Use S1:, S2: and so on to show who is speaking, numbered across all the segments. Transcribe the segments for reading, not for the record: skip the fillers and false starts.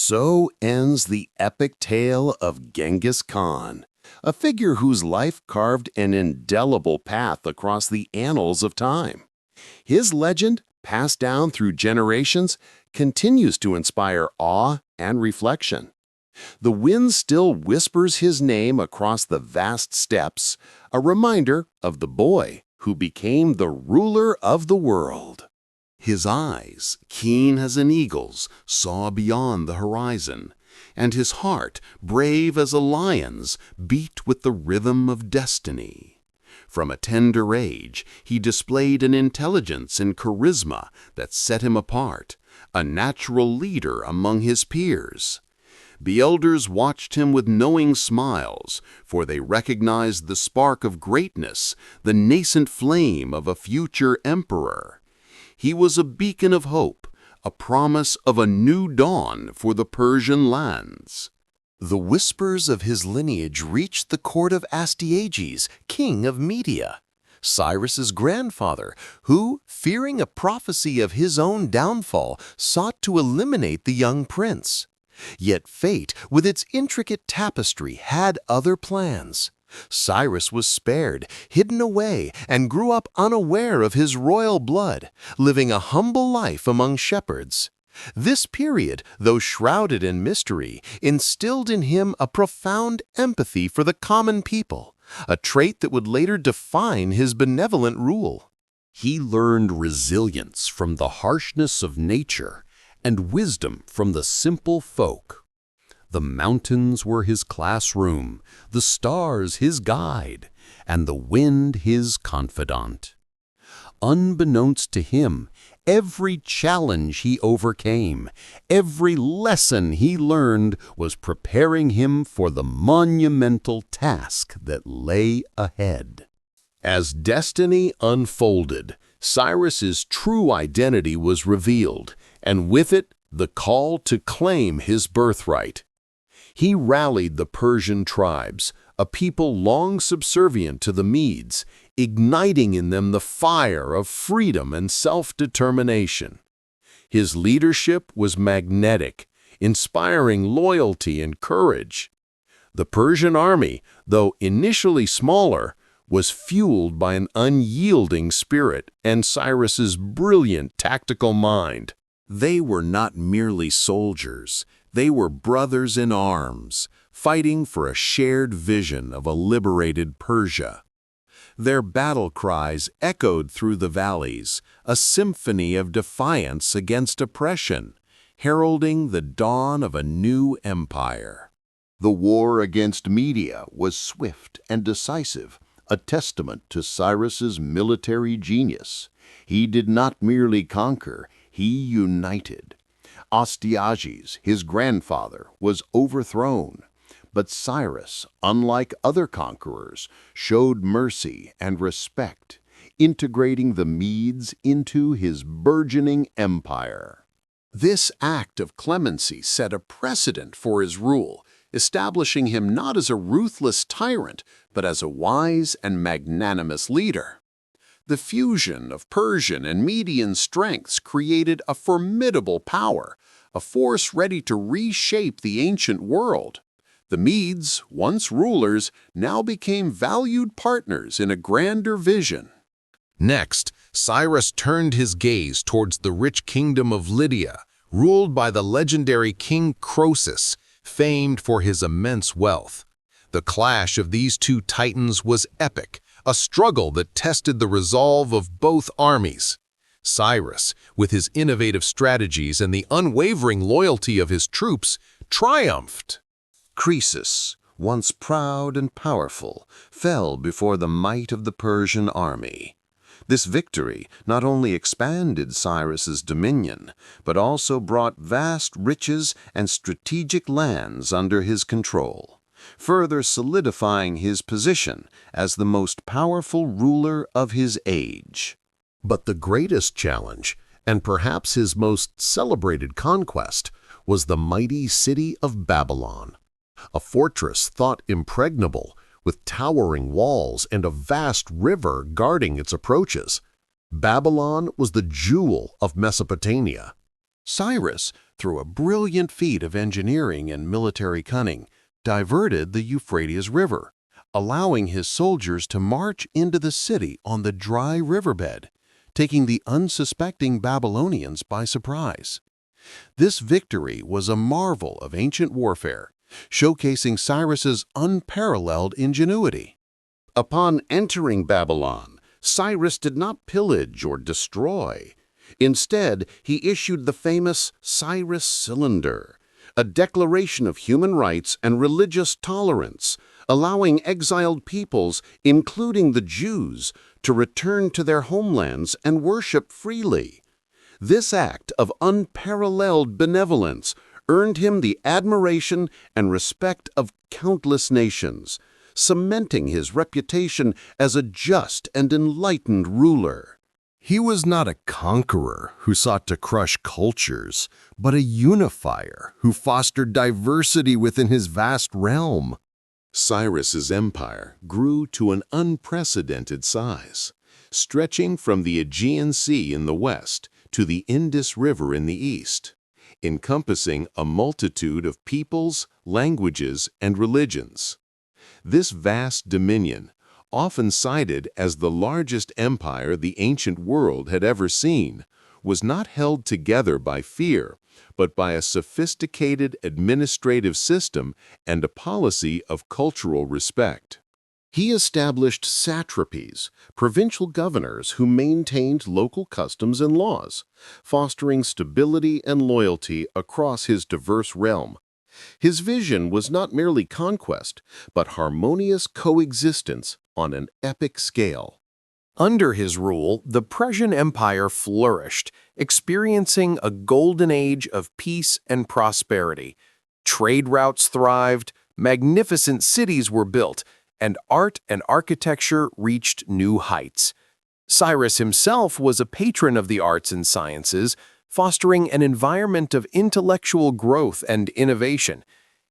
S1: So ends the epic tale of Genghis Khan, a figure whose life carved an indelible path across the annals of time. His legend, passed down through generations, continues to inspire awe and reflection. The wind still whispers his name across the vast steppes, a reminder of the boy who became the ruler of the world. His eyes, keen as an eagle's, saw beyond the horizon, and his heart, brave as a lion's, beat with the rhythm of destiny. From a tender age, he displayed an intelligence and charisma that set him apart, a natural leader among his peers. The elders watched him with knowing smiles, for they recognized the spark of greatness, the nascent flame of a future emperor. He was a beacon of hope, a promise of a new dawn for the Persian lands. The whispers of his lineage reached the court of Astyages, king of Media, Cyrus's grandfather, who, fearing a prophecy of his own downfall, sought to eliminate the young prince. Yet fate, with its intricate tapestry, had other plans. Cyrus was spared, hidden away, and grew up unaware of his royal blood, living a humble life among shepherds. This period, though shrouded in mystery, instilled in him a profound empathy for the common people, a trait that would later define his benevolent rule. He learned resilience from the harshness of nature and wisdom from the simple folk. The mountains were his classroom, the stars his guide, and the wind his confidant. Unbeknownst to him, every challenge he overcame, every lesson he learned was preparing him for the monumental task that lay ahead. As destiny unfolded, Cyrus's true identity was revealed, and with it, the call to claim his birthright. He rallied the Persian tribes, a people long subservient to the Medes, igniting in them the fire of freedom and self-determination. His leadership was magnetic, inspiring loyalty and courage. The Persian army, though initially smaller, was fueled by an unyielding spirit and Cyrus's brilliant tactical mind. They were not merely soldiers, they were brothers in arms, fighting for a shared vision of a liberated Persia. Their battle cries echoed through the valleys, a symphony of defiance against oppression, heralding the dawn of a new empire. The war against Media was swift and decisive, a testament to Cyrus's military genius. He did not merely conquer, he united. Astyages, his grandfather, was overthrown, but Cyrus, unlike other conquerors, showed mercy and respect, integrating the Medes into his burgeoning empire. This act of clemency set a precedent for his rule, establishing him not as a ruthless tyrant, but as a wise and magnanimous leader. The fusion of Persian and Median strengths created a formidable power, a force ready to reshape the ancient world. The Medes, once rulers, now became valued partners in a grander vision. Next, Cyrus turned his gaze towards the rich kingdom of Lydia, ruled by the legendary King Croesus, famed for his immense wealth. The clash of these two titans was epic, a struggle that tested the resolve of both armies. Cyrus, with his innovative strategies and the unwavering loyalty of his troops, triumphed. Croesus, once proud and powerful, fell before the might of the Persian army. This victory not only expanded Cyrus's dominion, but also brought vast riches and strategic lands under his control, further solidifying his position as the most powerful ruler of his age. But the greatest challenge, and perhaps his most celebrated conquest, was the mighty city of Babylon. A fortress thought impregnable, with towering walls and a vast river guarding its approaches. Babylon was the jewel of Mesopotamia. Cyrus,
S2: through a brilliant feat of engineering and military cunning, diverted the Euphrates River, allowing his soldiers to march into the city on the dry riverbed, taking the unsuspecting Babylonians by surprise. This victory was a marvel of ancient warfare, showcasing Cyrus's unparalleled ingenuity.
S1: Upon entering Babylon, Cyrus did not pillage or destroy. Instead, he issued the famous Cyrus Cylinder, a declaration of human rights and religious tolerance, allowing exiled peoples, including the Jews, to return to their homelands and worship freely. This act of unparalleled benevolence earned him the admiration and respect of countless nations, cementing his reputation as a just and enlightened ruler.
S2: He was not a conqueror who sought to crush cultures, but a unifier who fostered diversity within his vast realm.
S1: Cyrus's empire grew to an unprecedented size, stretching from the Aegean Sea in the west to the Indus River in the east, encompassing a multitude of peoples, languages, and religions. This vast dominion, often cited as the largest empire the ancient world had ever seen, was not held together by fear, but by a sophisticated administrative system and a policy of cultural respect. He established satrapies, provincial governors who maintained local customs and laws, fostering stability and loyalty across his diverse realm. His vision was not merely conquest, but harmonious coexistence on an epic scale.
S2: Under his rule, the Persian Empire flourished, experiencing a golden age of peace and prosperity. Trade routes thrived, magnificent cities were built, and art and architecture reached new heights. Cyrus himself was a patron of the arts and sciences, fostering an environment of intellectual growth and innovation.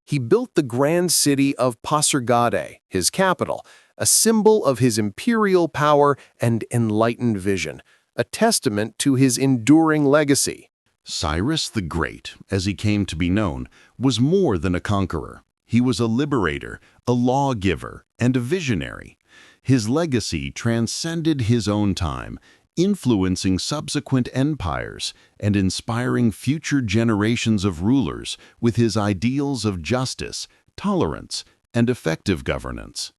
S2: He built the grand city of Pasargadae, his capital, a symbol of his imperial power and enlightened vision, a testament to his enduring legacy.
S1: Cyrus the Great, as he came to be known, was more than a conqueror. He was a liberator, a lawgiver, and a visionary. His legacy transcended his own time, influencing subsequent empires and inspiring future generations of rulers with his ideals of justice, tolerance, and effective governance.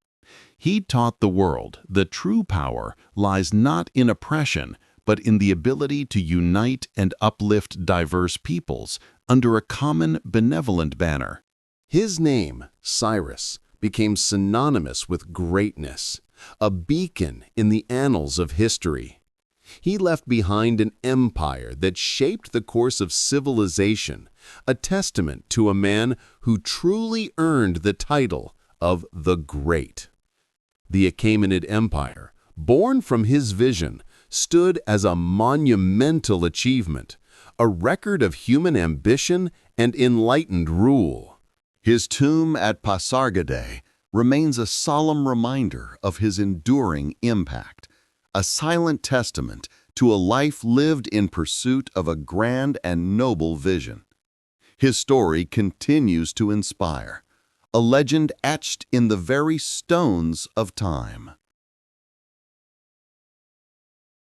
S1: He taught the world that true power lies not in oppression, but in the ability to unite and uplift diverse peoples under a common benevolent banner. His name, Cyrus, became synonymous with greatness, a beacon in the annals of history. He left behind an empire that shaped the course of civilization, a testament to a man who truly earned the title of the Great. The Achaemenid Empire, born from his vision, stood as a monumental achievement, a record of human ambition and enlightened rule. His tomb at Pasargadae remains a solemn reminder of his enduring impact, a silent testament to a life lived in pursuit of a grand and noble vision. His story continues to inspire, a legend etched in the very stones of time.